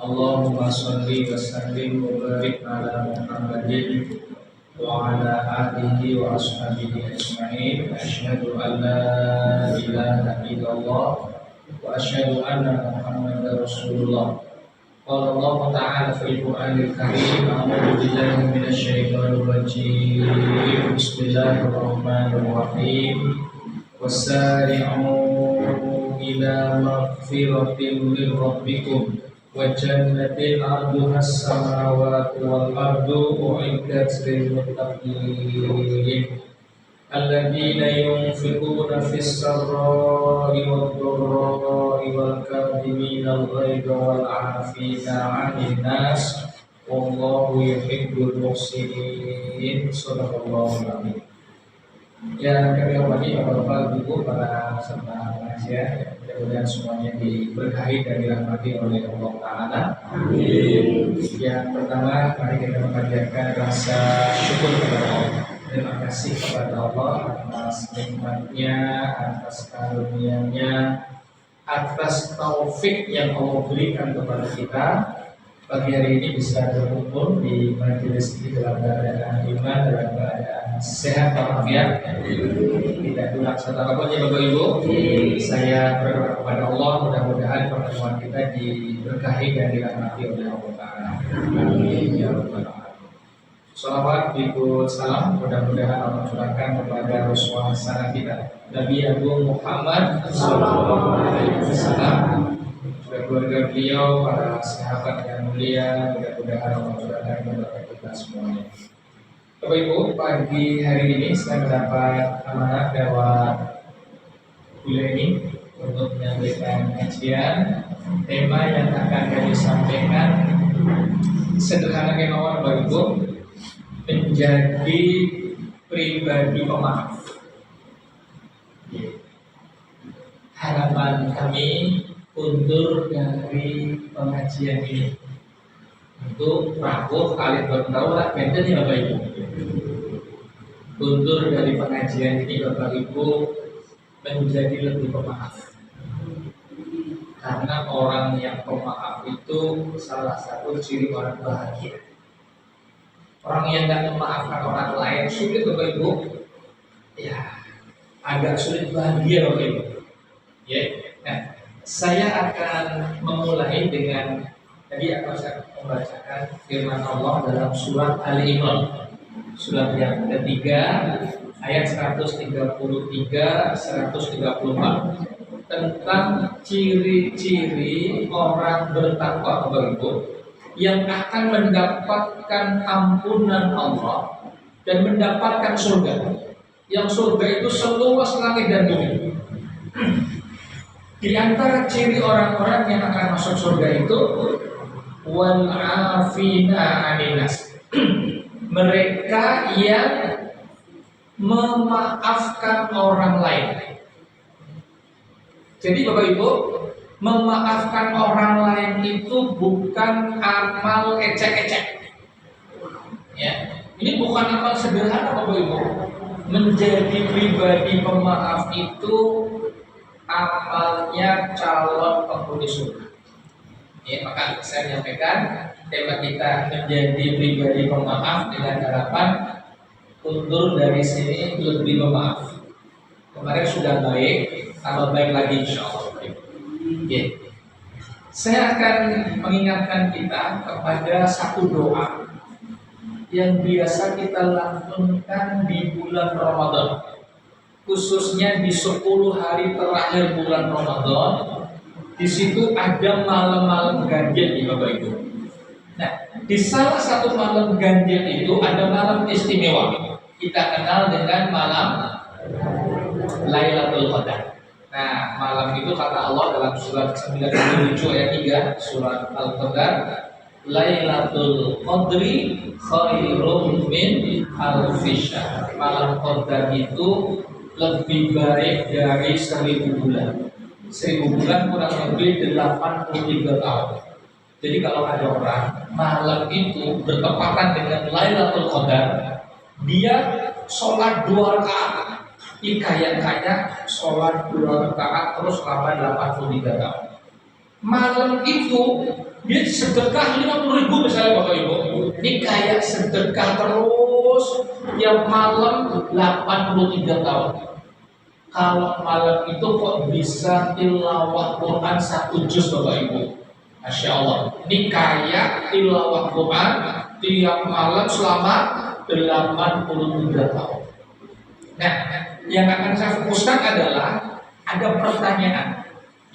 Allahumma sholli wa sallim wa barik ala Muhammadin wa ala alihi wa ashabihi ajma'in. Asyhadu an la ilaha illallah wa asyhadu anna Muhammadar Rasulullah. Qala Allah Ta'ala fil Qur'anil Karim, a'udzu billahi minasy syaithanir rajim. Bismillahirrahmanirrahim. Wasari'u ila maghfiratin min rabbikum wa jannatin 'arduhas samawati wal ardu u'iddat lil muttaqin alladzina yunfiquna fis sarra'i wad dharra'i wal kadhimina al ghaidha wal 'afina 'anil nas wallahu yuhibbul muhsinin. Shadaqallahul adzim. Yang kami hormati Bapak-bapak, Ibu, para peserta pengajian, mudah-mudahan semuanya diberkahi dan dirahmati oleh Allah Ta'ala. Amin. Yang pertama, mari kita memanjatkan rasa syukur kepada Allah. Terima kasih kepada Allah atas nikmatnya, atas karunia-Nya, atas taufik yang Allah berikan kepada kita. Pagi hari ini bisa berkumpul di majelis ini dalam keadaan iman, dalam keadaan sehat walafiat, tidak kurang satu apapun ya Bapak Ibu. Saya berdoa kepada Allah mudah-mudahan pertemuan kita diberkahi dan dirahmati oleh Allah Ta'ala. Amin ya rabbal alamin. Shalawat ikut salam mudah-mudahan Allah curahkan kepada Rasulullah sana kita Nabi Agung Muhammad Sallallahu Alaihi Wasallam, keluarga beliau, para sahabat yang mulia, mudah-mudahan Allah curahkan kepada kita semuanya. Bapak Ibu, pagi hari ini saya mendapat amanah lewat kuliah ini untuk menyampaikan kajian. Tema yang akan kami sampaikan sederhana kemauan Bapak Ibu, menjadi pribadi pemaaf. Harapan kami undur dari pengajian ini untuk rawuh kali bertahu lah benten ya Bapak Ibu. Undur dari pengajian ini Bapak Ibu menjadi lebih pemaaf. Karena orang yang pemaaf itu salah satu ciri orang bahagia. Orang yang tidak memaafkan orang lain sulit Bapak Ibu. Ya, agak sulit bahagia Bapak Ibu. Ya, nah, saya akan memulai dengan tadi akan saya membacakan firman Allah dalam surat Ali Imran, surat yang ketiga ayat 133 134 tentang ciri-ciri orang bertakwa Bapak Ibu yang akan mendapatkan ampunan Allah dan mendapatkan surga. Yang surga itu seluas langit dan bumi. Di antara ciri orang-orang yang akan masuk surga itu wal afina aninas. Mereka yang memaafkan orang lain. Jadi Bapak Ibu, memaafkan orang lain itu bukan amal ecek-ecek. Ya, ini bukan amal sederhana Bapak Ibu. Menjadi pribadi pemaaf itu amalnya calon penghuni surga. Ya, maka saya menyampaikan tema kita menjadi pribadi pemaaf dengan harapan undur dari sini lebih pemaaf. Kemarin sudah baik, tambah baik lagi insya Allah. Ya. Saya akan mengingatkan kita kepada satu doa yang biasa kita lantunkan di bulan Ramadan, khususnya di 10 hari terakhir bulan Ramadan. Di situ ada malam-malam ganjil di Bapak Ibu. Nah, di salah satu malam ganjil itu ada malam istimewa. Kita kenal dengan malam Lailatul Qadar. Nah, malam itu kata Allah dalam surat 97 ayat 3 surat Al-Qadar, Lailatul Qadri khairum min alfi syahr. Malam Qadar itu lebih baik dari 1000 bulan. 1000 bulan kurang lebih 83 tahun. Jadi kalau ada orang malam itu bertepatan dengan Lailatul Qadar, dia sholat 2 rakaat, kaya sholat 2 rakaat terus selama 83 tahun. Malam itu dia sedekah 50.000 misalnya Bapak Ibu. Ini kayak sedekah terus tiap malam 83 tahun. Kalau malam itu kok bisa tilawah Quran 1 juz Bapak Ibu. Masya Allah. Ini kayak tilawah Quran tiap malam selama 83 tahun. Nah, yang akan saya fokuskan adalah ada pertanyaan.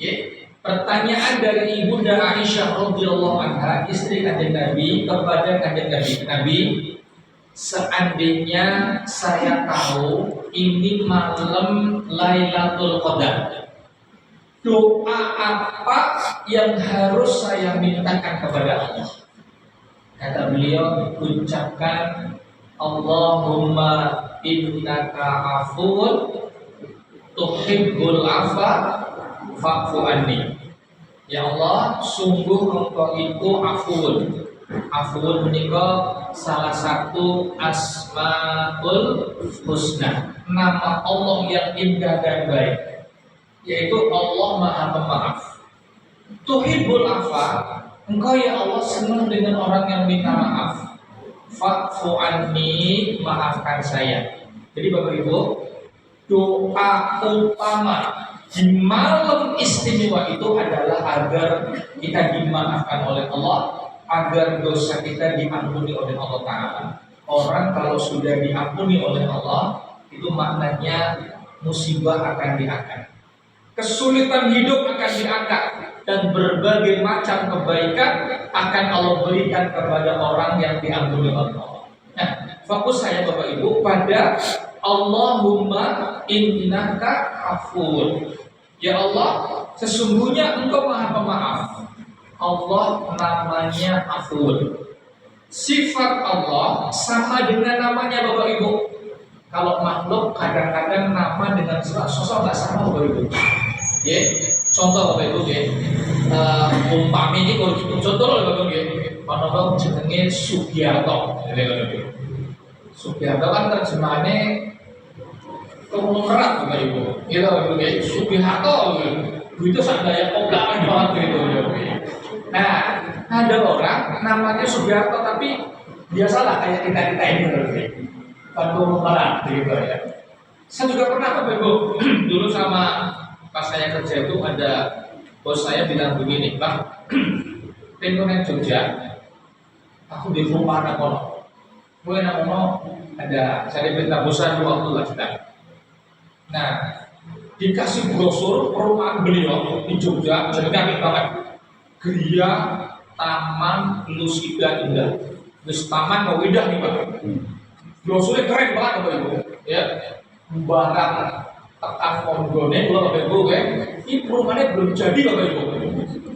Ya. Pertanyaan dari Ibunda Aisyah radhiyallahu anha, istri Kanjeng Nabi kepada Kanjeng Nabi. Nabi, seandainya saya tahu ini malam Lailatul Qadar, doa apa yang harus saya mintakan kepada Allah? Kata beliau, ucapkan Allahumma innaka afuwun tuhibbul afwa fa'fu anni. Ya Allah, sungguh Engkau itu afuwun. Afuwun menika salah satu asmaul husna, nama Allah yang indah dan baik, yaitu Allah Maha Pemaaf. Tuhibbul afwa, Engkau ya Allah senang dengan orang yang minta maaf. Fa'fu anni, maafkan saya. Jadi Bapak Ibu, doa utama di malam istimewa itu adalah agar kita dimaafkan oleh Allah, agar dosa kita diampuni oleh Allah Ta'ala. Orang kalau sudah diampuni oleh Allah, itu maknanya musibah akan diangkat, kesulitan hidup akan diangkat, dan berbagai macam kebaikan akan Allah berikan kepada orang yang diampuni oleh Allah. Nah, fokus saya Bapak Ibu pada Allahumma innaka afuwun. Ya Allah, sesungguhnya Engkau Maha Pemaaf. Allah namanya Afuwun. Sifat Allah sama dengan namanya Bapak Ibu. Kalau makhluk kadang-kadang nama dengan sosok nggak sama Bapak Ibu. Ya, contoh Bapak Ibu ya. Umpami ini kalau contoh loh Bapak Ibu ya. Mana jenenge Sugiarto. Sugiarto kan terjemahannya konglomerat Bapak Ibu. Gitu Bapak Ibu. Sugiharto itu sadaya koblakan banget gitu Bapak Ibu. Nah, ada orang namanya Sugiarto tapi dia salah kayak kita ini konglomerat gitu ya. Saya juga pernah Bapak Ibu dulu sama pas saya kerja itu ada bos saya bilang begini, Bang, pengen Jogja, aku di rumah anak kono, gue namono ada saya minta bosan 20 juta. Nah, dikasih brosur perumahan beliau di Jogja, jadi kaget banget. Gria Taman Lusida Indah, Lus Taman mau indah nih Pak. Brosurnya keren banget Bapak Ibu, ya. Barang tekan fonggone, kalau Bapak Ibu, ini perumahannya belum jadi Bapak Ibu.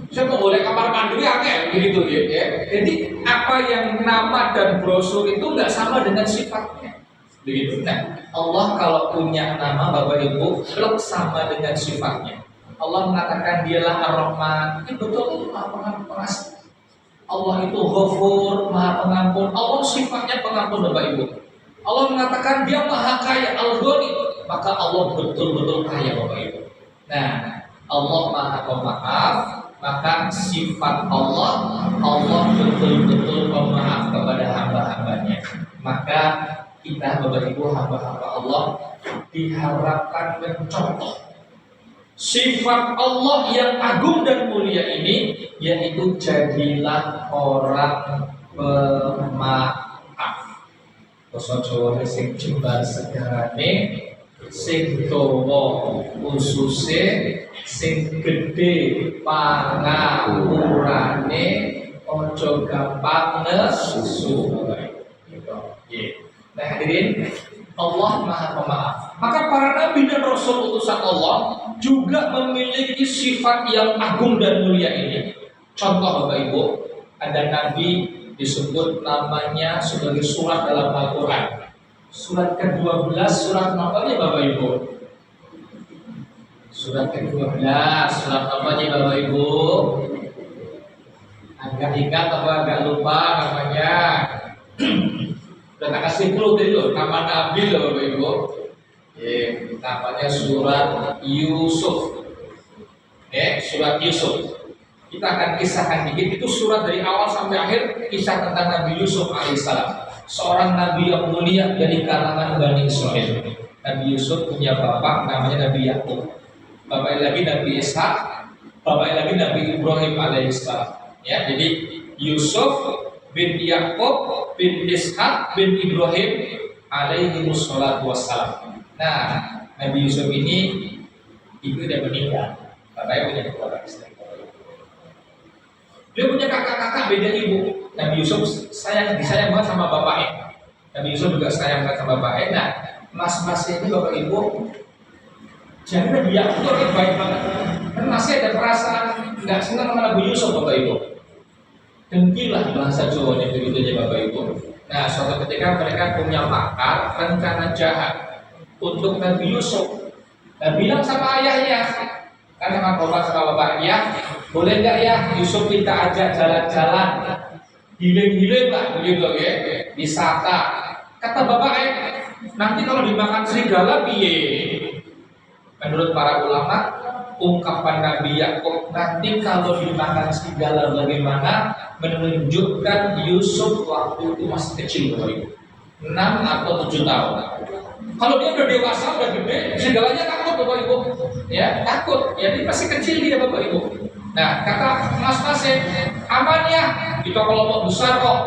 Saya mau boleh kamar mandi akeh begitu ya. Jadi apa yang nama dan brosur itu nggak sama dengan sifatnya. Begitu. Nah, Allah kalau punya nama Bapak Ibu, klub sama dengan sifatnya. Allah mengatakan dialah Ar-Rahman, itu betul Maha Pengasih. Allah itu Ghafur, Maha Pengampun. Allah sifatnya pengampun Bapak Ibu. Allah mengatakan dia Maha Kaya, Al-Ghani, maka Allah betul-betul kaya Bapak Ibu. Nah, Allah Maha Pemaaf, maka sifat Allah betul-betul pemaaf kepada hamba-hambanya. Maka kita Bapak Ibu hamba-hamba Allah diharapkan mencontoh sifat Allah yang agung dan mulia ini, yaitu jadilah orang pemaaf. Basa Jawa sing jembar segarane, sing dawa ususe, sing gedhe pangapurane, aja gampang nesu. Nah hadirin, Allah Maha Pemaaf. Maka para nabi dan rasul utusan Allah juga memiliki sifat yang agung dan mulia ini. Contoh Bapak Ibu, ada nabi disebut namanya sebagai surat dalam Al-Quran. Surat ke-12, surat namanya Bapak Ibu. Surat ke-12, surat namanya Bapak Ibu. Agak ingat apa agak lupa namanya? Udah tak kasih clue tadi loh, nama nabi loh Bapak Ibu. Namanya surat Yusuf. Surat Yusuf. Kita akan kisahkan dikit, itu surat dari awal sampai akhir kisah tentang Nabi Yusuf alaihissalam, seorang nabi yang mulia dari kalangan Bani Israel. Nabi Yusuf punya bapak namanya Nabi Yakub, bapaknya lagi Nabi Ishak, bapaknya lagi Nabi Ibrahim alaihissalam. Ya, jadi Yusuf bin Yakub bin Ishak bin Ibrahim alaihi wassalatu wassalam. Nah, Nabi Yusuf ini ibu udah meninggal, bapaknya punya keluarga istri. Dia punya kakak-kakak beda ibu. Nabi Yusuf disayang banget sama bapaknya. Nabi Yusuf juga sayang banget sama bapaknya. Nah, mas-masnya ini bapak ibu, jadi Nabi Yakub itu orang baik banget. Dan masih ada perasaan nggak senang sama Nabi Yusuf bapak ibu. Dengkilah bahasa Jawanya begitu aja bapak ibu. Nah, suatu ketika mereka punya makar rencana jahat untuk Nabi Yusuf. Dan bilang sama ayahnya, kan sama bapak sama bapaknya, boleh nggak ya Yusuf kita ajak jalan-jalan, healing lah begitu ya, wisata. Kata bapaknya, nanti kalau dimakan serigala piye? Menurut para ulama, ungkapan Nabi Yakub nanti kalau dimakan serigala bagaimana menunjukkan Yusuf waktu itu masih kecil, 6 atau 7 tahun. Kalau dia udah dewasa, udah gede, segalanya takut bapak ibu, ya takut. Ya dia masih kecil dia bapak ibu. Nah kata mas-masnya, aman ya, kita kelompok besar kok.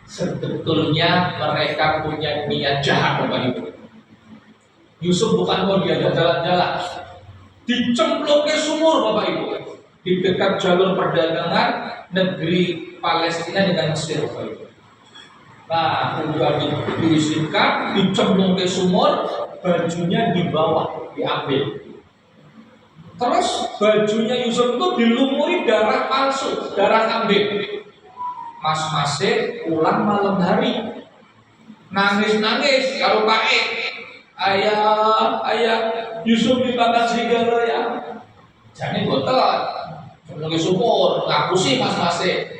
Sebetulnya mereka punya niat jahat bapak ibu. Yusuf bukan mau diajak jalan-jalan, dicemplung ke sumur bapak ibu, di dekat jalur perdagangan negeri Palestina dengan Mesir bapak ibu. Nah, udah diizinkan, dicemplung ke sumur, bajunya dibawa, diambil. Terus bajunya Yusuf itu dilumuri darah palsu, darah kambing. Mas-masnya pulang malam hari, nangis-nangis kalau pakai, ayah, Yusuf dimakan serigala ya. Jadi botol, cemplung ke sumur, ngapusi mas-masnya.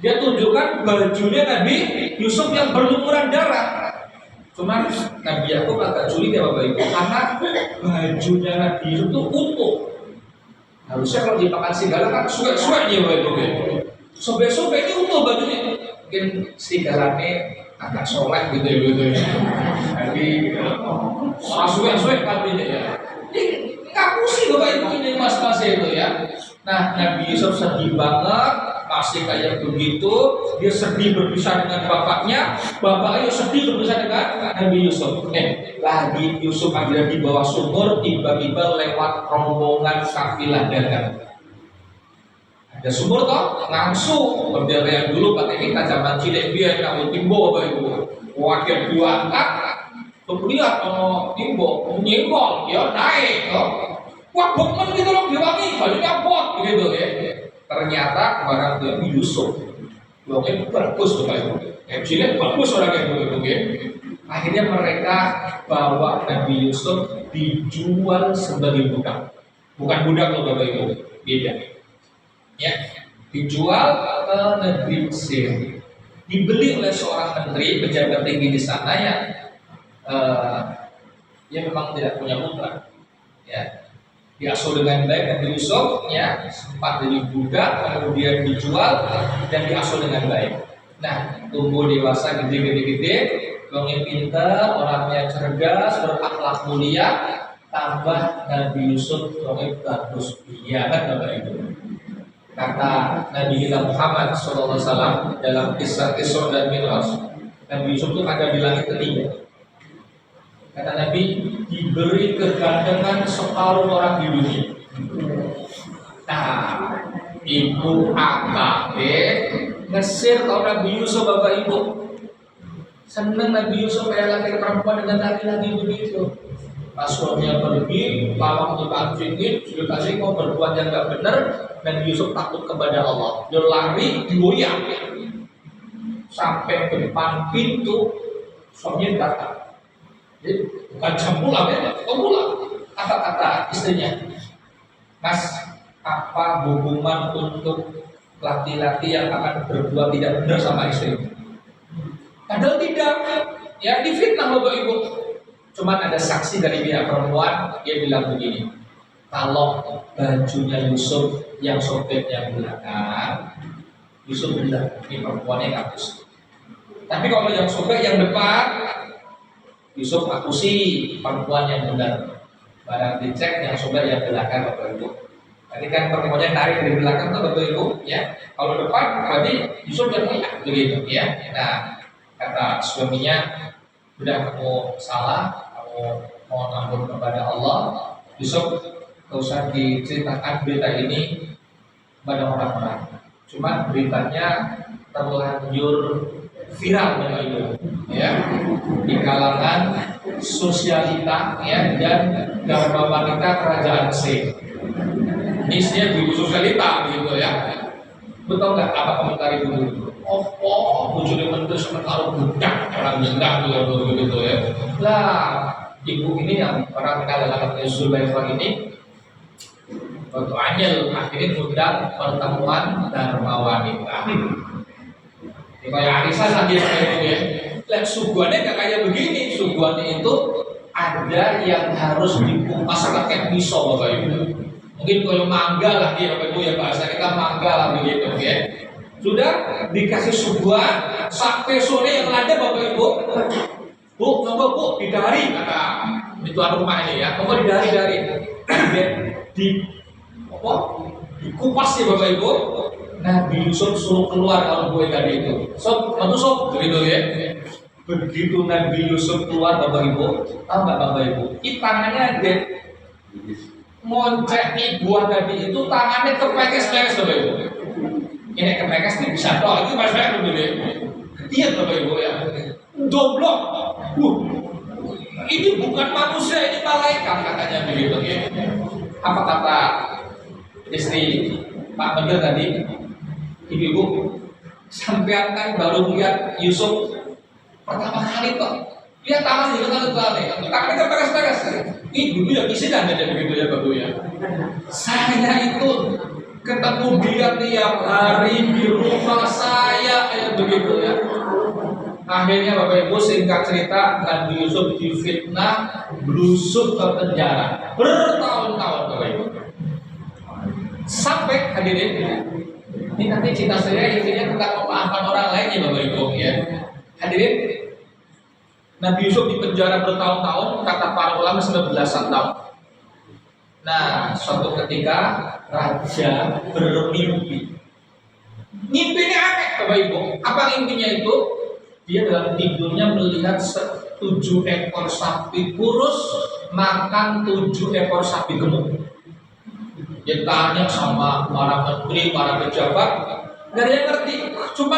Dia tunjukkan bajunya Nabi Yusuf yang berlumuran darah. Cuman Nabi Yakub agak curiga bapak ibu, karena bajunya Nabi Yusuf itu utuh. Harusnya kalau dimakan serigala kan suek-suek dia bapak ibu. Sobek-sobek ini utuh bajunya. Mungkin serigalanya agak soleh gitu ya. Jadi orang suek-suek kabinnya ya. Nggak pusing bapak ibu ini mas-mas itu ya. Nah Nabi Yusuf sedih banget. Masih kayak begitu, dia sedih berpisah dengan bapaknya, bapaknya sedih berpisah dengan Nabi Yusuf. Lagi Yusuf ada di bawah sumur, tiba-tiba lewat rombongan kafilah dagang. Ada sumur toh, langsung bendera yang dulu pakai kita zaman cilik dia kamu timbo bapak ibu, wakil dua angkat, lihat kalau timbo menyenggol, ya naik toh, wah bokmen gitu loh diwangi, bajunya bot gitu ya. Ternyata barang Nabi Yusuf, blognya bagus tuh kayak cilik bagus orang kayak begitu ya. Akhirnya mereka bawa Nabi Yusuf dijual sebagai budak, bukan budak loh bapak ibu, beda. Ya, dijual ke negeri Mesir, dibeli oleh seorang menteri pejabat tinggi di sana yang memang tidak punya putra. Ya. Diasuh dengan baik Nabi Yusuf, ya sempat jadi budak, kemudian dijual dan diasuh dengan baik. Nah, tumbuh dewasa gede, orangnya pintar, orangnya cerdas, berakhlak mulia, tambah Nabi Yusuf orangnya bagus, iya kan bapak ibu. Kata Nabi kita Muhammad SAW dalam kisah Isra dan Mi'raj, Nabi Yusuf itu ada di langit ketiga. Kata Nabi, diberi kegantengan separuh orang di dunia. Nah, ibu AKB ngesir kalau Nabi Yusuf bapak ibu. Seneng Nabi Yusuf kayak laki perempuan dengan laki-laki begitu. Pas suaminya pergi, pawang dipangcingin, sudah kasih mau berbuat yang gak benar, Nabi Yusuf takut kepada Allah. Dia lari, digoyang sampai depan pintu, suaminya datang. Bukan jam pulang ya, pulang. Kata-kata istrinya, Mas, apa hukuman untuk laki-laki yang akan berbuat tidak benar sama istri? Padahal tidak, ya difitnah bapak ibu. Cuman ada saksi dari pihak perempuan, dia bilang begini, kalau bajunya Yusuf yang sobek yang belakang, Yusuf benar, ini perempuannya hapus. Tapi kalau yang sobek yang depan, Yusuf akusi perempuan yang benar. Barang dicek yang sobek yang belakang Bapak Ibu. Tadi kan perempuannya tarik dari belakang tuh Bapak Ibu, ya. Kalau depan berarti Yusuf yang punya, begitu, ya. Nah, kata suaminya, udah kamu salah, kamu mohon ampun kepada Allah. Yusuf gak usah diceritakan berita ini pada orang-orang. Cuma beritanya terlanjur viral Bapak Ibu, ya, di kalangan sosialita, ya, dan dharma wanita kerajaan Mesir. Isinya di sosialita begitu, ya. Betul nggak apa komentar ibu? Oh, bujurnya menteri sementara budak orang jendak begitu, ya. Lah, ibu ini yang orang kenal dengan Zulaikha ini waktu Anyel akhirnya mengundang pertemuan dharma wanita. Ini kayak arisan lagi seperti itu, ya. Lihat suguhannya nggak kayak begini. Suguhannya itu ada yang harus dikupas pakai pisau Bapak Ibu. Mungkin kalau mangga lah dia Bapak Ibu, ya, bahasa kita mangga lah begitu, ya. Sudah dikasih suguhan sampai sore yang ada Bapak Ibu. Bu, monggo Bu, didari kata itu rumah ini, ya. Monggo didari. Di apa? Dikupas ya Bapak Ibu. Nabi Yusuf suruh keluar kalau gue tadi itu. Sob, begitu, ya. Begitu Nabi Yusuf keluar Bapak Ibu, tahu nggak Bapak Ibu? Tangannya ada moncek buah tadi itu, tangannya kepekes Bapak Ibu. Ini kepekes nih bisa toh, itu maksudnya dulu, ya. Iya Bapak Ibu, ya. Doblok. Ini bukan manusia, ini malaikat katanya begitu, ya. Apa kata istri Pak Menteri tadi? Ibu, sampean kan baru lihat Yusuf pertama kali kok. Lihat tangan itu kali. Tangannya kepekes. Ini dulu ya isi dan ada begitu, ya Bapak, ya. Saya itu ketemu dia tiap hari di rumah saya, kayak begitu, ya. Akhirnya Bapak Ibu singkat cerita, Nabi Yusuf difitnah, blusuk ke penjara bertahun-tahun Bapak Ibu. Sampai hadirin, ini nanti cerita saya intinya tentang memaafkan orang lain, ya Bapak Ibu, ya. Hadirin, Nabi Yusuf di penjara bertahun-tahun, kata para ulama sudah belasan tahun. Nah, suatu ketika raja bermimpi. Mimpinya aneh Bapak Ibu. Apa intinya itu? Dia dalam tidurnya melihat 7 ekor sapi kurus makan 7 ekor sapi gemuk. Dia tanya sama para menteri, para pejabat, nggak ada yang ngerti. Cuma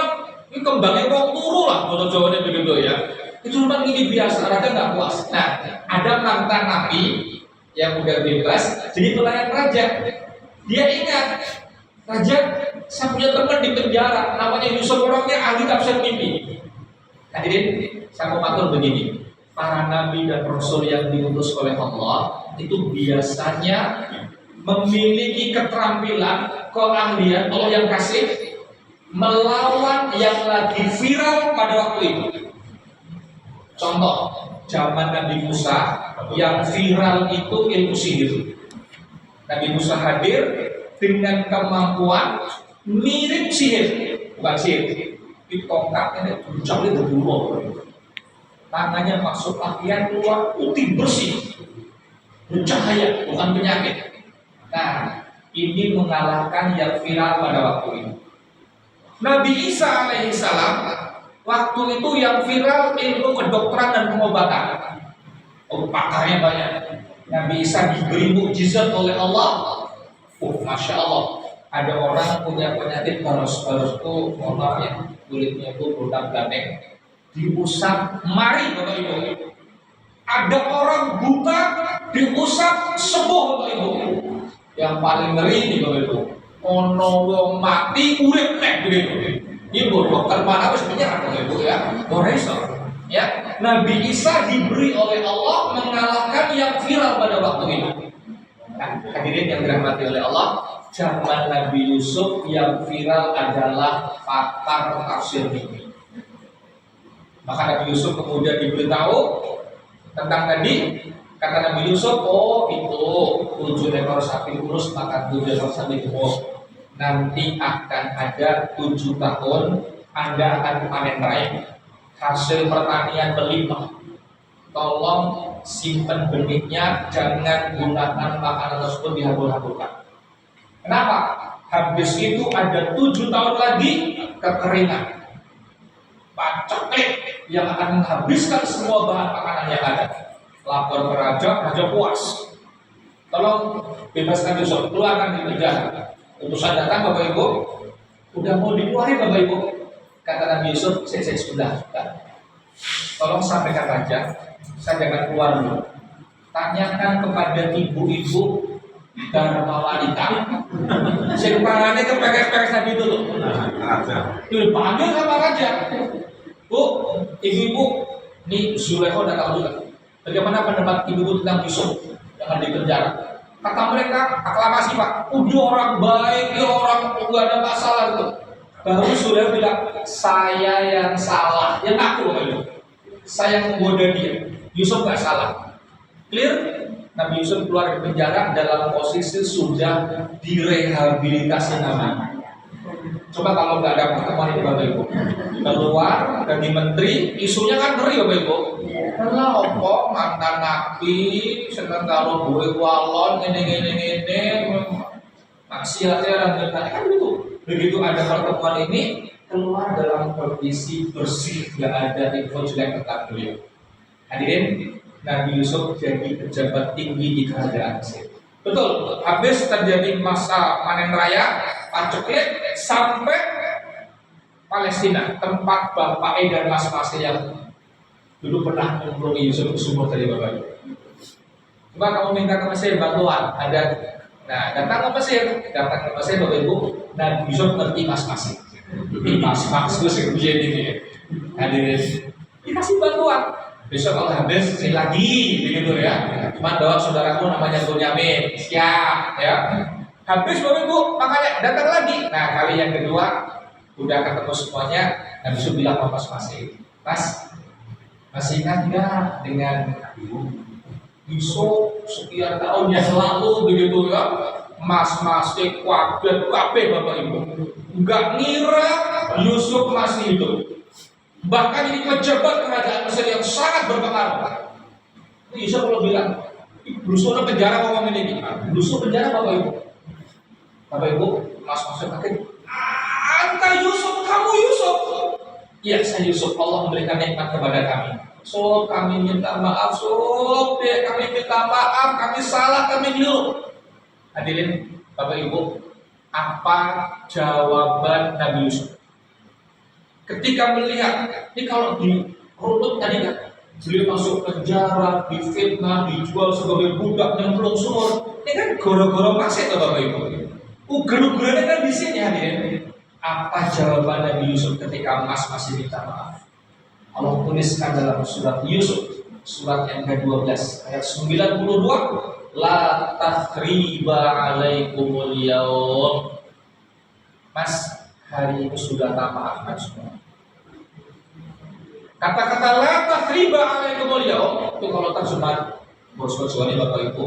ini kembangnya wong turu lah, kalau jawabannya begitu, ya. Itu cuma ini biasa, raja nggak puas. Nah, ada mantan nabi yang udah bebas, jadi pelayan raja. Dia ingat, raja, saya punya teman di penjara, namanya Yusuf, orangnya ahli tafsir mimpi. Hadirin, saya mau matur begini, para nabi dan rasul yang diutus oleh Allah itu biasanya memiliki keterampilan, keahlian Allah yang kasih melawan yang lagi viral pada waktu itu. Contoh, zaman Nabi Musa yang viral itu ilmu sihir. Nabi Musa hadir dengan kemampuan mirip sihir, bukan sihir. Di tongkatnya jauhnya berbulu, tangannya masuk pakaian keluar putih bersih, bercahaya, bukan penyakit. Nah, ini mengalahkan yang viral pada waktu itu. Nabi Isa alaihissalam waktu itu yang viral ilmu kedokteran dan pengobatan. Oh, pakarnya banyak. Nabi Isa diberi mukjizat oleh Allah. Oh, masya Allah. Ada orang punya penyakit poros itu, mohon maaf ya, kulitnya itu produk gandeng, diusap mari Bapak Ibu. Ada orang buta diusap sembuh Bapak Ibu. Yang paling ngeri nih Bapak Ibu, ono wong mati urip nek begitu. Ibu dokter mana wis menyerah Bapak Ibu, ya. Boresor. Ya, Nabi Isa diberi oleh Allah mengalahkan yang viral pada waktu itu. Nah, hadirin yang dirahmati oleh Allah, zaman Nabi Yusuf yang viral adalah pakar tafsir mimpi. Maka Nabi Yusuf kemudian diberitahu tentang tadi Kata Nabi Yusuf, oh itu 7 ekor sapi kurus makan 7 ekor sapi gemuk. Nanti akan ada 7 tahun Anda akan panen raya. Hasil pertanian melimpah. Tolong simpan benihnya, jangan gunakan makanan tersebut dihabur-haburkan. Kenapa? Habis itu ada 7 tahun lagi kekeringan, paceklik yang akan menghabiskan semua bahan makanan yang ada. Lapor ke raja, raja puas. Tolong bebaskan Yusuf, keluarkan di penjara. Utusan datang Bapak Ibu, udah mau dikeluarin Bapak Ibu. Kata Nabi Yusuf, saya sudah. Tolong sampaikan raja, saya jangan keluar dulu. Tanyakan kepada ibu-ibu Dharma wanita. Simpahannya ke PKS tadi dulu. Dipanggil sama raja. Bu, ibu-ibu, nih Zulekho udah tahu juga. Bagaimana pendapat ibu-ibu tentang Yusuf yang di penjara? Kata mereka, aklamasi Pak. Dia orang baik, dia orang nggak ada masalah itu. Baru Zulekho bilang, saya yang salah, yang aku loh. Saya yang menggoda dia. Yusuf nggak salah. Clear? Nabi Yusuf keluar dari penjara dalam posisi sudah direhabilitasi namanya. Coba kalau nggak ada pertemuan ini Bapak Ibu, keluar jadi menteri, isunya kan ngeri Bapak Ibu. Lah opo mantan nabi, seneng kalau gue walon ini, maksiatnya dan kan gitu. Begitu ada pertemuan ini, keluar dalam kondisi bersih, nggak ada info jelek tentang beliau. Hadirin, Nabi Yusuf jadi pejabat tinggi di kerajaan Mesir. Betul, habis terjadi masa panen raya, paceklik sampai Palestina, tempat bapak dan mas-masnya yang dulu pernah mempunyai Yusuf sumur dari bapak Ibu. Coba kamu minta ke Mesir bantuan, ada. Nah, datang ke Mesir bapak Ibu, Nabi Yusuf ngerti mas-masnya. Mas-mas itu sekian ini ya. Hadirin, dikasih bantuan. Besok kalau habis sini lagi begitu ya. Cuma bawa saudaraku namanya Bunyamin, siap ya. Habis Bapak Ibu, makanya datang lagi. Nah kali yang kedua udah ketemu semuanya. Nabi Yusuf bilang sama Mas, masih ingat nggak dengan Yusuf sekian tahun yang lalu begitu ya. Mas kuaget kabeh Bapak Ibu. Nggak ngira Yusuf masih hidup. Bahkan ini pejabat kerajaan Mesir yang sangat berpengaruh. Yusuf kalau bilang, Yusuf penjara ngomongin ini, Yusuf penjara Bapak Ibu. Bapak Ibu, mas-masnya kaget. Anta Yusuf, kamu Yusuf. Iya, saya Yusuf. Allah memberikan nikmat kepada kami. So, kami minta maaf, kami minta maaf, kami salah, kami keliru. Hadirin, Bapak Ibu, apa jawaban Nabi Yusuf? Ketika melihat, ini kalau di runut tadi kan, beliau masuk penjara, difitnah, dijual sebagai budak yang belum sumur. Ini kan goro-goro masih tuh Bapak Ibu. Uger-ugernya kan di sini hadirin. Apa jawaban Nabi Yusuf ketika Mas masih minta maaf? Allah tuliskan dalam surat Yusuf, surat yang ke-12 ayat 92, la tathriba alaikumul yaum. Mas, hari ini sudah tak maafkan semua. Kata-kata la tathriba alaikumul yaum itu kalau terjemah bos-bos ini Bapak Ibu.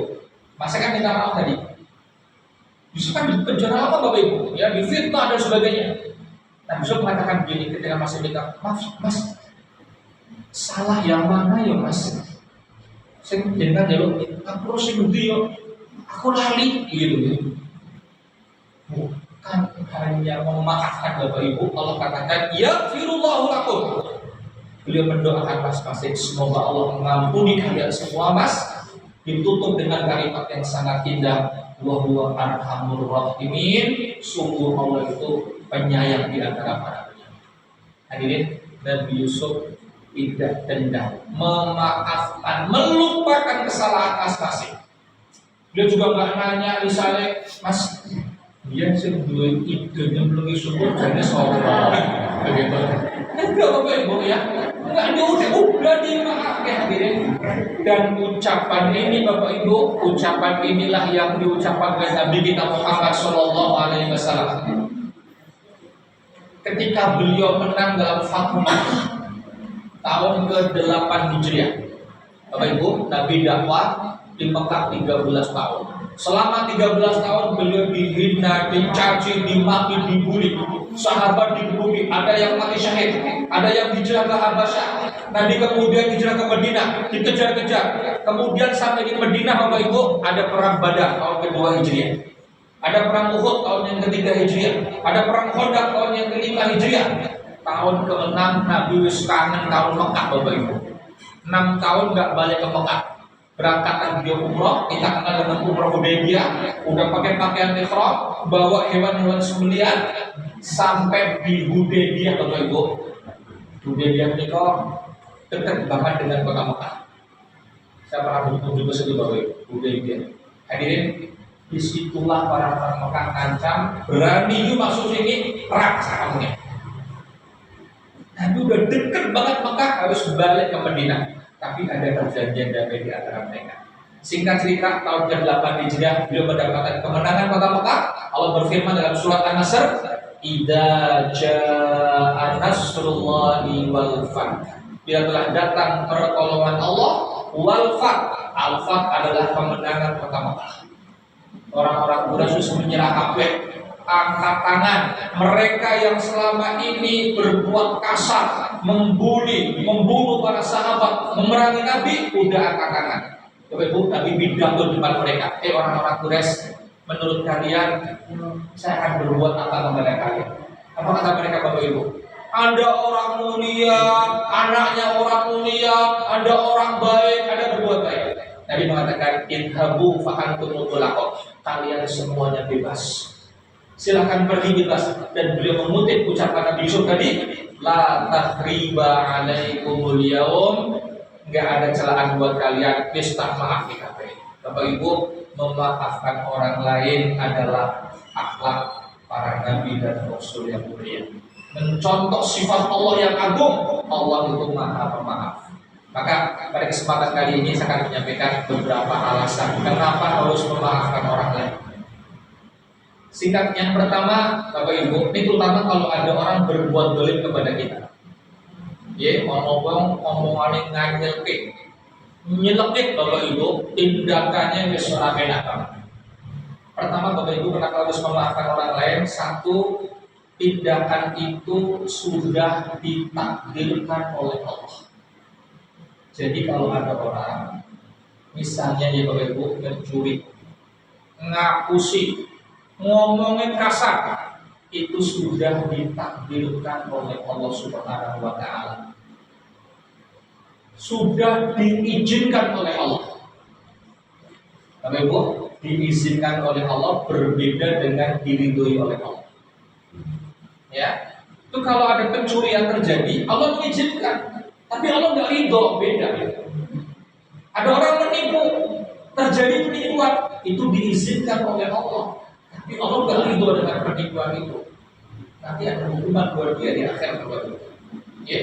Masa kan minta maaf tadi? Yusuf kan di penjara lama Bapak Ibu, ya difitnah dan sebagainya. Nah Yusuf mengatakan begini ketika masih minta maaf, Mas, salah yang mana ya Mas? Saya jangan jalur, aku harus ngerti ya, aku lali gitu. Bukan hanya memaafkan Bapak Ibu, Allah katakan ya firullahu lakum. Beliau mendoakan mas-masing, semoga Allah mengampuni kalian semua Mas. Ditutup dengan kalimat yang sangat indah, wa huwa arhamur rahimin. Sungguh Allah itu penyayang di antara para penyayang. Hadirin, Nabi Yusuf tidak dendam, memaafkan, melupakan kesalahan mas-masing. Dia juga nggak nanya misalnya, Mas, dia sebelum idenya belum syukur jadi soal begitu. Enggak Bapak Ibu ya, enggak udah dimaafkan hadirin. Dan ucapan ini Bapak Ibu, ucapan inilah yang diucapkan oleh Nabi kita Muhammad Shallallahu Alaihi Wasallam ketika beliau menang dalam Fathu tahun ke-8 Hijriah. Bapak Ibu, Nabi dakwah di Mekah 13 tahun. Selama 13 tahun beliau dihina, dicaci, dimaki, dibully. Sahabat dibully, ada yang mati syahid, ada yang hijrah ke Habasyah. Nabi kemudian hijrah ke Madinah, dikejar-kejar. Kemudian sampai di Madinah Bapak Ibu, ada perang Badar tahun kedua Hijriah. Ada perang Uhud tahun yang ketiga Hijriah. Ada perang Khandaq tahun yang kelima Hijriah. Tahun ke-6 Nabi wis kangen tahun Mekah Bapak Ibu. 6 tahun nggak balik ke Mekah. Berangkat dia umroh, kita kenal dengan umroh Hudaybiyah, udah pakai pakaian ihram, bawa hewan-hewan sembelihan sampai di Hudaybiyah Bapak Ibu. Hudaybiyah ini kok dekat banget dengan kota Mekah. Saya pernah berkunjung ke situ Bapak Ibu, Hudaybiyah. Hadirin, disitulah orang-orang Mekah ancam, berani yuk masuk sini, perang sahamnya. Tapi udah deket banget Mekah, harus balik ke Madinah. Tapi ada perjanjian damai di antara mereka. Singkat cerita, tahun ke-8 Hijriah beliau mendapatkan kemenangan kota Mekah. Allah berfirman dalam surat An-Nasr, "Idza jaa nasrullahi wal fath." Bila telah datang pertolongan Allah, wal fath. Al-fath adalah kemenangan kota Mekah. Orang-orang Quraisy menyerah kabeh, angkat tangan. Mereka yang selama ini berbuat kasar, membuli, membunuh para sahabat, memerangi Nabi, udah angkat tangan. Bapak Ibu, Nabi pidato di depan mereka. Orang-orang Quraisy, menurut kalian, saya akan berbuat apa kepada kalian? Apa kata mereka Bapak Ibu? Ada orang mulia, anaknya orang mulia, ada orang baik, ada berbuat baik. Nabi mengatakan, "Idhabu fa antum muthlaqun." Kalian semuanya bebas. Silahkan pergi bebas. Dan beliau mengutip ucapan Nabi Yusuf tadi, la takhriba alaikumul yaum, nggak ada celaan buat kalian, pesta maaf di kafe. Bapak Ibu, memaafkan orang lain adalah akhlak para nabi dan rasul yang mulia. Mencontoh sifat Allah yang agung, Allah itu maha pemaaf. Maka pada kesempatan kali ini saya akan menyampaikan beberapa alasan kenapa harus memaafkan orang lain. Singkat, yang pertama Bapak Ibu, ini terutama kalau ada orang berbuat dolim kepada kita. Ya, omongannya nganyelkit, nyelekit Bapak Ibu, tindakannya besar enak banget. Pertama Bapak Ibu, kenapa harus memaafkan orang lain? Satu, tindakan itu sudah ditakdirkan oleh Allah. Jadi kalau ada orang, misalnya ya Bapak Ibu, mencuri, ngapusi, ngomongin kasar, itu sudah ditakdirkan oleh Allah Subhanahu wa Ta'ala. Sudah diizinkan oleh Allah. Bapak Ibu, diizinkan oleh Allah berbeda dengan diridhoi oleh Allah. Ya, itu kalau ada pencurian terjadi, Allah mengizinkan, tapi Allah nggak ridho, beda. Ada orang menipu, terjadi penipuan, itu diizinkan oleh Allah. Tapi Allah nggak ridho dengan penipuan itu. Nanti ada hukuman buat dia di akhir Bapak Ibu. Ya,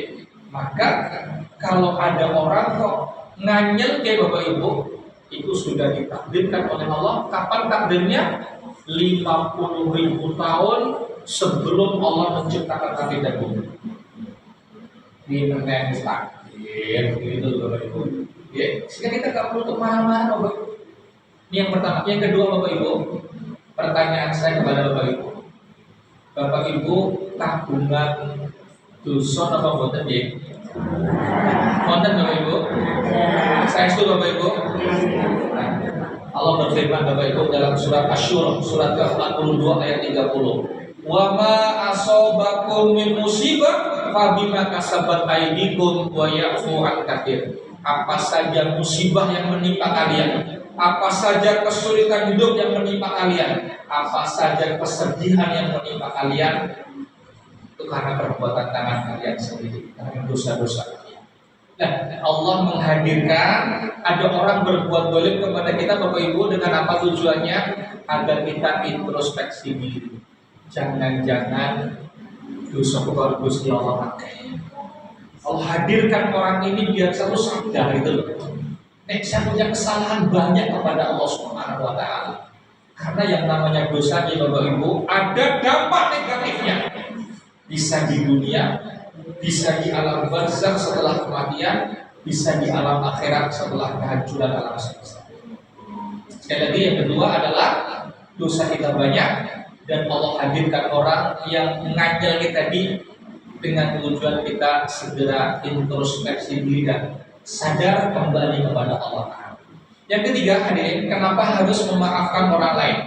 maka kalau ada orang kok nganyel kayak Bapak Ibu, itu sudah ditakdirkan oleh Allah. Kapan takdirnya? 50.000 tahun sebelum Allah menciptakan langit dan bumi. Di meneng takdir, gitu Bapak Ibu. Ya, sehingga kita nggak perlu kemana-mana Bapak Ibu. Ini yang pertama. Yang kedua Bapak Ibu, pertanyaan saya kepada Bapak Ibu. Bapak Ibu tabungan dusun apa boten ya? Boten Bapak Ibu? Saya itu Bapak Ibu. Allah berfirman Bapak Ibu dalam surat Asy-Syura surat ke-42 ayat 30. Wa ma asobakum min musibah fa bima kasabat aydikum wa ya'fu an katsir. Apa saja musibah yang menimpa kalian, apa saja kesulitan hidup yang menimpa kalian, apa saja kesedihan yang menimpa kalian, itu karena perbuatan tangan kalian sendiri, karena dosa-dosa kalian. Nah, Allah menghadirkan ada orang berbuat dolim kepada kita Bapak Ibu dengan apa tujuannya? Agar kita introspeksi diri. Jangan-jangan dosa kepada Gusti Allah pakai. Allah hadirkan orang ini biar satu sadar gitu loh. Saya punya kesalahan banyak kepada Allah Subhanahu wa Ta'ala. Karena yang namanya dosa di Bapak Ibu ada dampak negatifnya. Bisa di dunia, bisa di alam barzakh setelah kematian, bisa di alam akhirat setelah kehancuran alam semesta. Sekali lagi, yang kedua adalah dosa kita banyak dan Allah hadirkan orang yang mengajal kita dengan tujuan kita segera introspeksi diri dan sadar kembali kepada Allah. Yang ketiga, hadirin, kenapa harus memaafkan orang lain?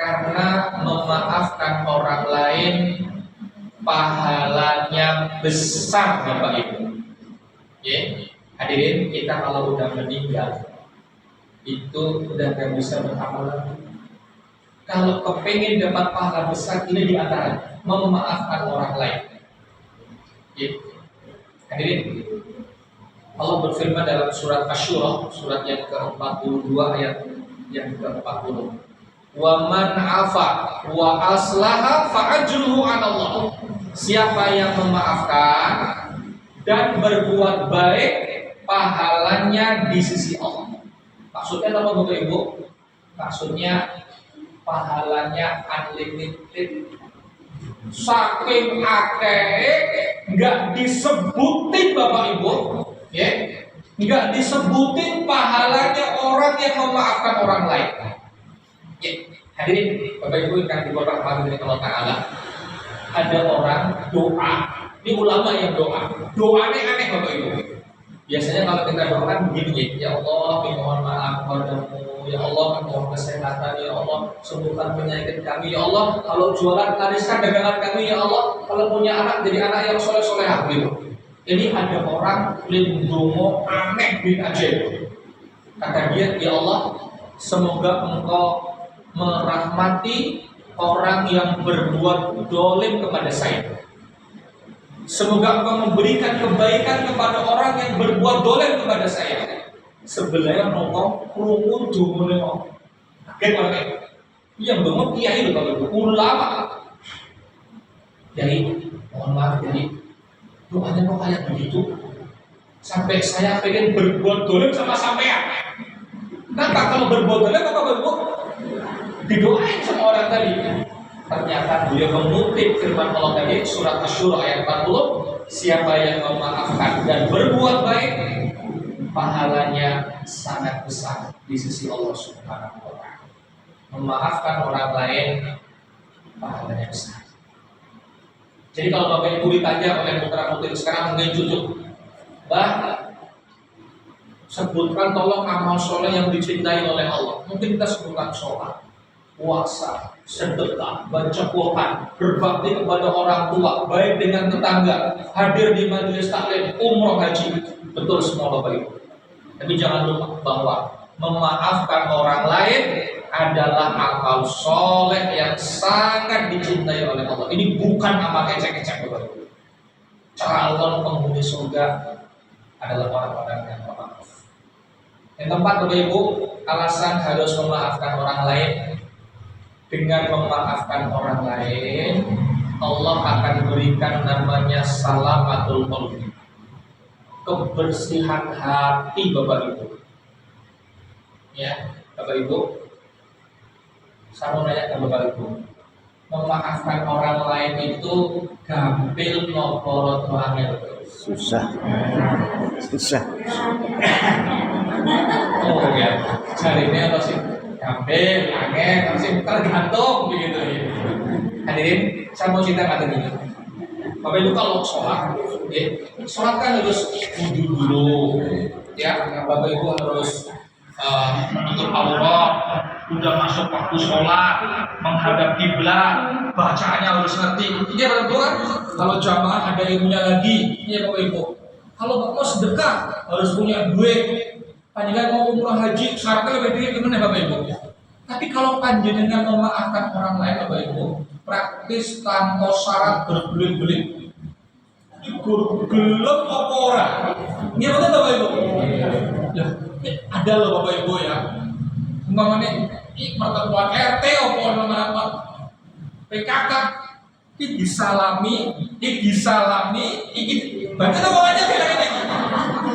Karena memaafkan orang lain pahalanya besar, Bapak Ibu. Ya, hadirin, kita kalau udah meninggal itu udah gak bisa beramal lagi. Kalau kepengen dapat pahala besar, ini diantara memaafkan orang lain. Ya, hadirin, Allah berfirman dalam surat Asy-Syura, surat yang ke-42 ayat yang ke-40. Wa man afa wa aslaha fa ajruhu 'ala Allah. Siapa yang memaafkan dan berbuat baik, pahalanya di sisi Allah. Maksudnya apa, Bapak Ibu? Maksudnya pahalanya unlimited. Saking akeh nggak disebutin, Bapak Ibu, ya, nggak disebutin pahalanya orang yang memaafkan orang lain. Ya, hadirin Bapak Ibu yang dirahmati oleh Allah Taala, ada orang doa, ini ulama yang doanya aneh, Bapak Ibu. Biasanya kalau kita doakan begini, ya Allah, mohon maaf padamu, ya Allah, mohon kesehatan, ya Allah, sembuhkan penyakit kami, ya Allah, kalau jualan lariskan dagangan kami, ya Allah, kalau punya anak jadi anak yang soleh-solehah gitu. Jadi ada orang lindungo aneh bin ajaib. Kata dia, ya Allah, semoga engkau merahmati orang yang berbuat dolim kepada saya. Semoga engkau memberikan kebaikan kepada orang yang berbuat dolim kepada saya. Sebelahnya ngomong kerungu dumune ngomong. Kaget banget. Yang ngomong kiai loh kalau ulama. Jadi mohon maaf, jadi doanya kok kayak begitu. Sampai saya pengen berbuat dolim sama sampean. Kenapa kalau berbuat dolim apa berbuat? Didoain sama orang tadi. Ternyata beliau mengutip firman Allah tadi, surat Asy-Syura ayat 40, siapa yang memaafkan dan berbuat baik, pahalanya sangat besar di sisi Allah Subhanahu wa Ta'ala. Memaafkan orang lain, pahalanya besar. Jadi kalau Bapak Ibu ditanya oleh putra-putri sekarang, mungkin cucu, Bah, sebutkan tolong amal soleh yang dicintai oleh Allah. Mungkin kita sebutkan sholat, puasa, sedekah, baca Quran, berbakti kepada orang tua, baik dengan tetangga, hadir di majelis taklim, umroh, haji. Betul semua Bapak Ibu. Tapi jangan lupa bahwa memaafkan orang lain adalah amal soleh yang sangat dicintai oleh Allah. Ini bukan amal ecek-ecek, Bapak Ibu. Calon penghuni surga adalah orang-orang yang memaaf. Yang keempat, Bapak Ibu, alasan harus memaafkan orang lain. Dengan memaafkan orang lain, Allah akan berikan namanya salamatul qalbi, kebersihan hati, Bapak Ibu. Ya, Bapak Ibu, saya mau nanya ke Bapak Ibu, memaafkan orang lain itu gampil nopo angel? Susah. Oh ya, carinya apa sih? Gampil, angin, masih tergantung begitu ya. Hadirin, saya mau cerita kata gini. Bapak Ibu kalau sholat, ya, sholat kan harus wudhu dulu, ya. Bapak Ibu harus menutup aurat, udah masuk waktu sholat, menghadap kiblat, bacaannya harus ngerti. Ini Bapak Ibu kan, kalau jamaah ada ilmunya lagi, ini Bapak Ibu. Kalau mau sedekah harus punya duit. Panjenengan mau umroh haji, syaratnya lebih tinggi gimana Bapak Ibu? Tapi kalau panjenengan memaafkan orang lain Bapak Ibu, praktis tanpa syarat berbelit-belit, ini gelap apa orang? Ini apa Bapak Ibu? Ya, ada loh Bapak Ibu ya. Umpamanya ini pertemuan RT apa nama PKK, ini disalami, ini baca namanya kayak ini.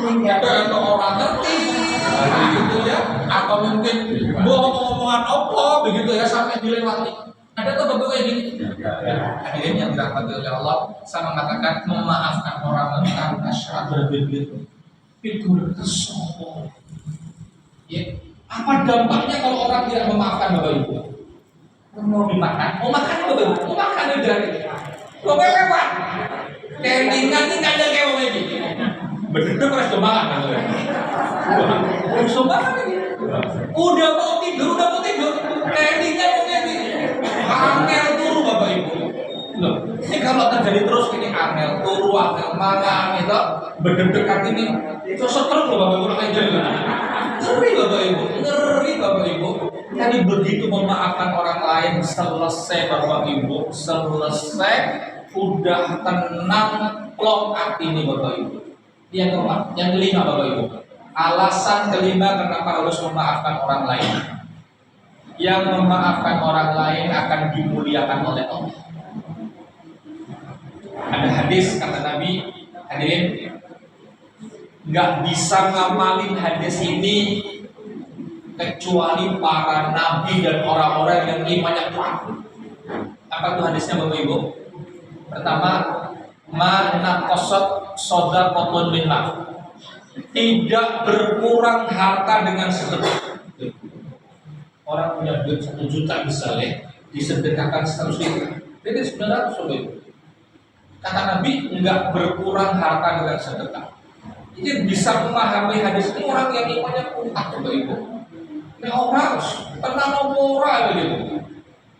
Ada orang ngerti, begitu ya, atau mungkin ngomong-ngomongan apa, begitu ya, sampai dilewati. Ada tuh Bapak kayak gini. Hadirin yang dirahmati oleh Allah, saya mengatakan memaafkan orang tanpa syarat berbelit. figur kesombongan. Ya, apa dampaknya kalau orang tidak memaafkan Bapak Ibu? Mau dimakan, mau makan Bapak Ibu, mau makan udah. Lo lewat, kelingan ini nggak ada kayak ini. Bener-bener harus makan, harus makan ini. Udah mau tidur, kelingan ini. Angel turu Bapak Ibu. Loh, ini kalau terjadi terus ini angel turu, angel makan itu berdekat ini. Itu setruk loh Bapak Ibu kayak gitu. Ngeri Bapak Ibu. Tadi begitu memaafkan orang lain selesai Bapak Ibu, selesai udah tenang plong hati ini Bapak Ibu. Yang keempat, yang kelima Bapak Ibu. Alasan kelima kenapa harus memaafkan orang lain. Yang memaafkan orang lain akan dimuliakan oleh Allah. Ada hadis kata Nabi, hadirin, nggak bisa ngamalin hadis ini kecuali para nabi dan orang-orang yang imannya kuat. Apa tuh hadisnya Bapak Ibu? Pertama, mana kosot sodaqatun min ma. Tidak berkurang harta dengan sedekah. Orang punya duit 1 juta misalnya, disedekahkan 100 ribu. Jadi 900 Bapak Ibu. Kata Nabi, enggak berkurang harta dengan sedekah. Jadi bisa memahami hadis ini orang yang imannya kuat Bapak Ibu. Ini orang tenang moral begitu.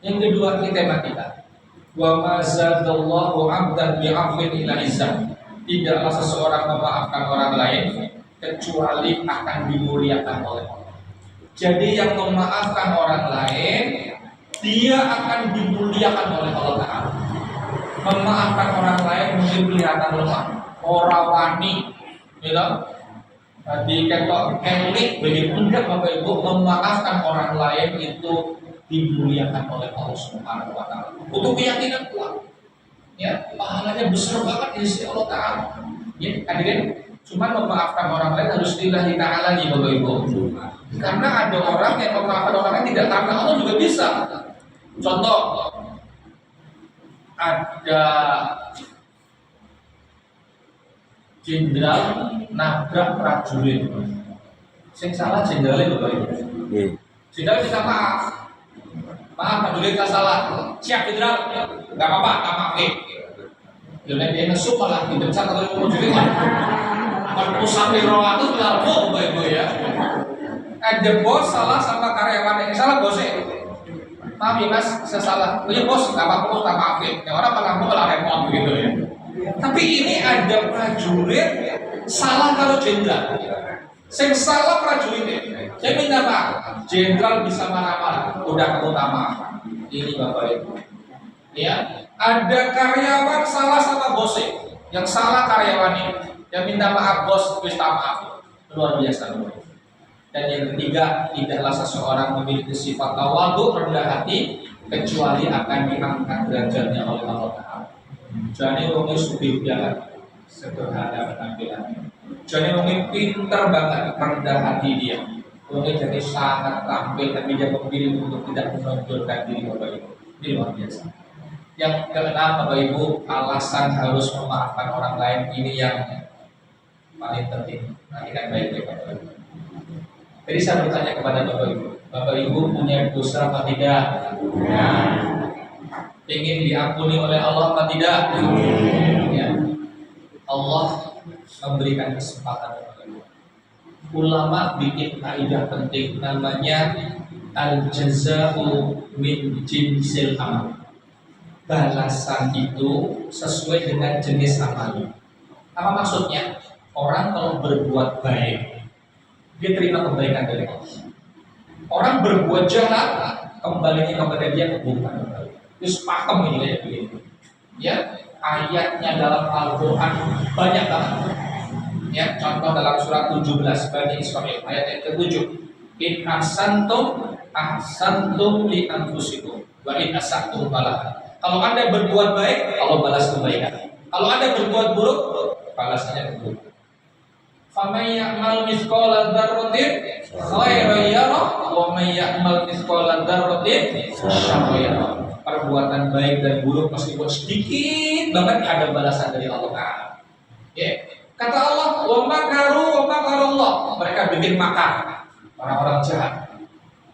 Yang kedua tema kita. Wa ma zadallahu 'abdan bi'afwin ila izzah. Tidaklah seseorang memaafkan orang lain kecuali akan dimuliakan oleh Allah. Jadi yang memaafkan orang lain, dia akan dimuliakan oleh Allah Ta'ala. Memaafkan orang lain mungkin kelihatan lemah, orang wani, gitu. Di ketok elit begitu enggak Bapak Ibu, memaafkan orang lain itu dimuliakan oleh Allah Subhanahu wa Ta'ala. Untuk keyakinan kuat. Ya, pahalanya besar banget di sisi Allah Ta'ala. Ya, hadirin, cuma memaafkan orang lain harus lillahi ta'ala lagi Bapak Ibu. Karena ada orang yang memaafkan orang lain tidak karena Allah juga bisa. Contoh, ada jenderal nabrak prajurit. Sing salah jenderalnya Bapak Ibu. Jenderal minta maaf. Maaf prajurit tak salah. Siap jenderal. Enggak apa-apa, tak maafin. Dia ngesuk malah dipecat atau prajurit. Kalau sampai 200 benar Bapak Ibu ya. Ada bos salah sama karyawan yang salah bosnya. Maaf ya mas, saya salah. Iya bos, nggak apa-apa bos, tak maafin. Yang orang malah repot begitu ya. Tapi ini ada prajurit salah kalau jenderal. Yang salah prajuritnya. Saya minta maaf. Jenderal bisa marah-marah. Udah kamu tak maaf. Ini Bapak Ibu. Ya, ada karyawan salah sama bosnya. Yang salah karyawannya. Yang minta maaf bos, wis tak maaf. Luar biasa. Dan yang ketiga, tidaklah seseorang memiliki sifat tawadhu, rendah hati, kecuali akan diangkat derajatnya oleh Allah Ta'ala. Jadi orang sugih jalan sederhana penampilan. Jadi orang pintar banget, rendah hati dia. Orang jadi sangat tampil, tapi dia memilih untuk tidak menonjolkan diri Bapak Ibu. Ini luar biasa. Yang keenam Bapak Ibu, alasan harus memaafkan orang lain ini yang paling penting. Perhatikan baik-baik Bapak Ibu. Jadi saya bertanya kepada Bapak Ibu punya dosa apa tidak? Ya. Ingin diampuni oleh Allah apa tidak? Ya. Allah memberikan kesempatan kepada Bapak Ibu. Ulama bikin kaidah penting namanya al-jaza'u min jinsil amal. Balasan itu sesuai dengan jenis amalnya. Apa maksudnya? Orang kalau berbuat baik dia terima kebaikan dari Allah. Orang berbuat jahat, kembalinya kepada dia keburukan. Terus pakem ini kayak begini. Ya, ayatnya dalam Al-Quran banyak banget. Ya, contoh dalam surat 17 Bani Israil ayat yang ke-7. In ahsantum li anfusikum wa in asatum falaha. Kalau Anda berbuat baik, Allah balas kebaikan. Kalau Anda berbuat buruk, balasannya keburukan. Faman ya'mal mithqala dzarratin khairan yarah wa man ya'mal mithqala dzarratin syarran yarah. Perbuatan baik dan buruk meskipun sedikit banget ada balasan dari Allah Ta'ala. Ya. Kata Allah, wa makaru wa makarallah. Mereka bikin makar, orang-orang jahat.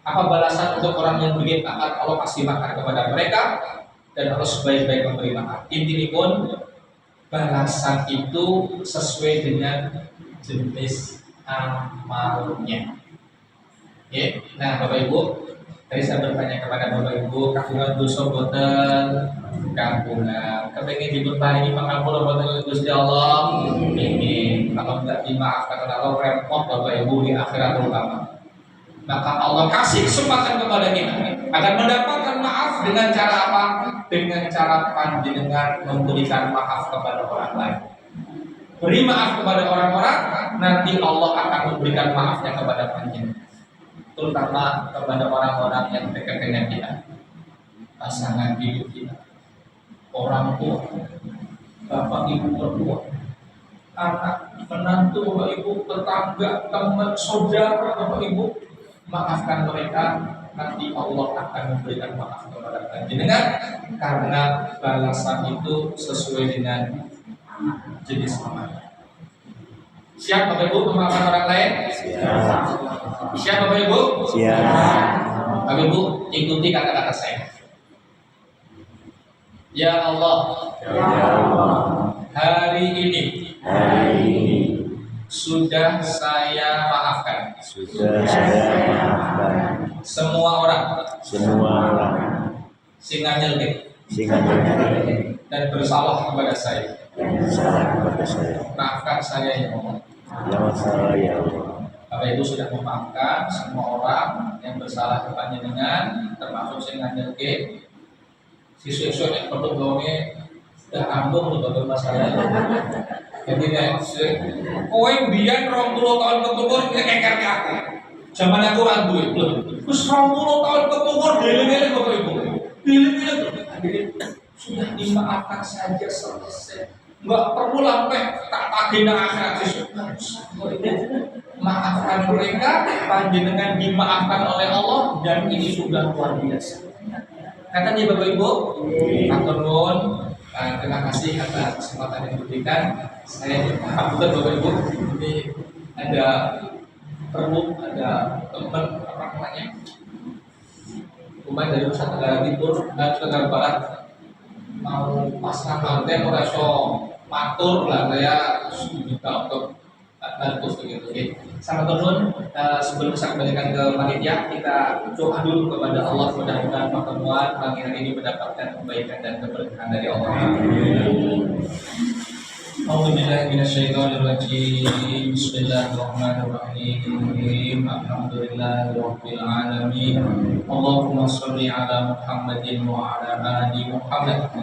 Apa balasan untuk orang yang bikin makar? Allah pasti makar kepada mereka dan Allah sebaik-baik memberi makar. Intinya pun balasan itu sesuai dengan jenis amalnya. Ya. Nah, Bapak Ibu, tadi saya bertanya kepada Bapak Ibu, kagungan dosa boten kagungan. Kepengen diberkahi pangampura boten Gusti Allah. Ini kalau tidak dimaafkan oleh Allah repot Bapak Ibu di akhirat terutama. Maka Allah kasih kesempatan kepada kita agar mendapatkan maaf dengan cara apa? Dengan cara panjenengan memberikan maaf kepada orang lain. Beri maaf kepada orang-orang, nanti Allah akan memberikan maafnya kepada panjenengan. Terutama kepada orang-orang yang dekat dengan kita, pasangan hidup kita, orang tua, bapak ibu mertua, anak, menantu, bapak ibu, tetangga, teman, saudara, bapak ibu, maafkan mereka, nanti Allah akan memberikan maaf kepada panjenengan karena balasan itu sesuai dengan jenis amal. Siap Bapak Ibu memaafkan orang lain? Siap Bapak Ibu? Siap. Bapak Ibu ikuti kata-kata saya. Ya Allah, hari ini sudah saya maafkan semua orang sehingga nyeldik dan bersalah kepada saya. Maafkan saya ya Allah. Bapak Ibu sudah memaafkan semua orang yang bersalah kepada dengan termasuk sehingga nyeldik. Siswa-siswa yang perlu blognya sudah ambung untuk masalah. Jadi nek kowe mbiyen 20 tahun kepungkur ngeker ke aku. Zaman aku ora duwe. Wis 20 tahun kepungkur dhewe-dhewe Bapak Ibu. Dhewe-dhewe sudah dimaafkan saja selesai. Enggak perlu sampai tak tagih nang akhirat sesuk. Maafkan mereka, panjenengan dimaafkan oleh Allah dan ini sudah luar biasa. Katanya Bapak Ibu, atur nuwun. Terima kasih atas kesempatan yang diberikan. Saya betul Bapak Ibu, ini ada perlu ada teman apa namanya, pemain dari Nusa Tenggara Timur dan Nusa Tenggara Barat mau pasang konten merasa matur lah saya minta untuk bantu begitu. Sama turun sebelum saya kembalikan ke panitia kita doa dulu kepada Allah mudah-mudahan pertemuan pagi hari ini mendapatkan kebaikan dan keberkahan dari Allah. A'udzubillahi minasyaitonirrajim. Bismillahirrahmanirrahim. Alhamdulillahirabbil alamin. Allahumma shalli ala Muhammadin wa ala ali Muhammad.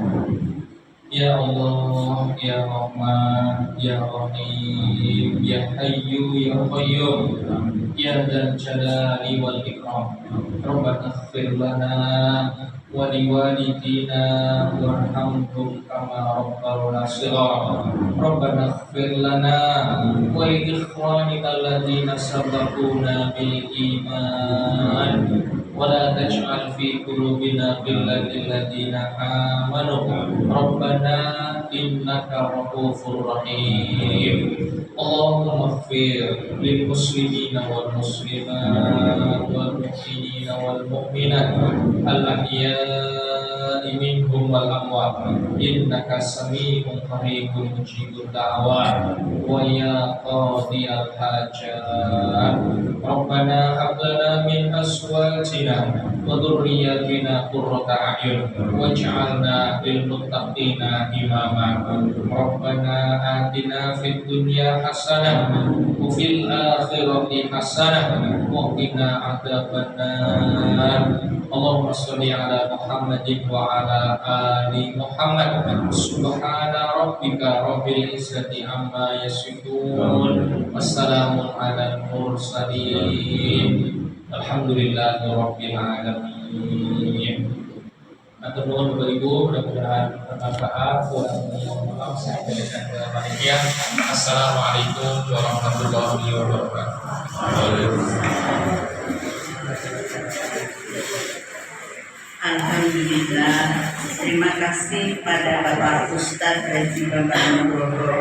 Ya Allah, Ya Rahman, Ya Rahim, Ya Hayyu, Ya Qayyum, Ya Dzal Jalali wal Ikram. Rabbana ighfir lana wa liwalidina warhamhum kama rabbauna shighara. Rabbana ighfir lana wa li ikhwanina alladhina sabaquna bil iman. ولا تجعل في قلوبنا غلا للذين آمنوا ربنا إنك رؤوف رحيم اللهم اغفر للمسلمين والمسلمات والمؤمنين والمؤمنات الأحياء منهم والأموات إنك سميع قريب مجيب الدعوات ويا قاضي الحاجات ربنا هب لنا من أزواجنا وذرياتنا قرة أعين واجعلنا للمتقين إماما ربنا آتنا في الدنيا حسنة وفي الآخرة حسنة وقنا عذاب النار اللهم صل على محمد وعلى آل محمد سبحان ربك رب العزة عما يصفون والسلام على المرسلين Alhamdulillahirabbil alamin. Atur nuwun Bapak Ibu, mudah-mudahan bermanfaat. Kurang maaf saya berikan ke panitia. Assalamualaikum warahmatullahi wabarakatuh. Alhamdulillah, terima kasih pada Bapak Ustadz dan juga Bapak Guru.